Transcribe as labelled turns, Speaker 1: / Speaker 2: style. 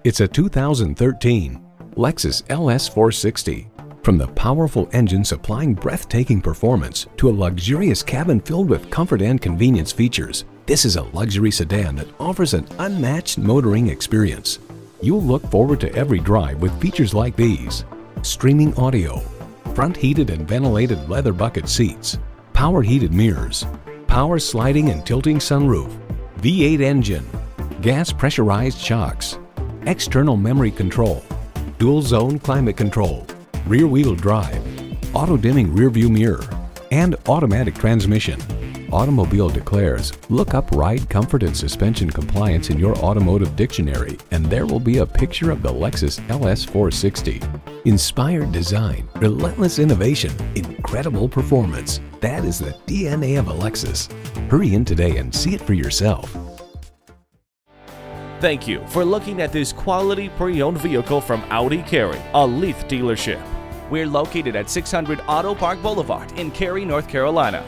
Speaker 1: It's a 2013 Lexus LS460. From the powerful engine supplying breathtaking performance to a luxurious cabin filled with comfort and convenience features, this is a luxury sedan that offers an unmatched motoring experience. You'll look forward to every drive with features like these: streaming audio, front heated and ventilated leather bucket seats, power heated mirrors, power sliding and tilting sunroof, V8 engine, gas pressurized shocks, external memory control, dual zone climate control, rear wheel drive, auto dimming rear view mirror, and automatic transmission. Automobile declares, look up ride comfort and suspension compliance in your automotive dictionary, and there will be a picture of the Lexus LS460. Inspired design, relentless innovation, incredible performance. That is the DNA of a Lexus. Hurry in today and see it for yourself.
Speaker 2: Thank you for looking at this quality pre-owned vehicle from Audi Cary, a Leith dealership. We're located at 600 Auto Park Boulevard in Cary, North Carolina.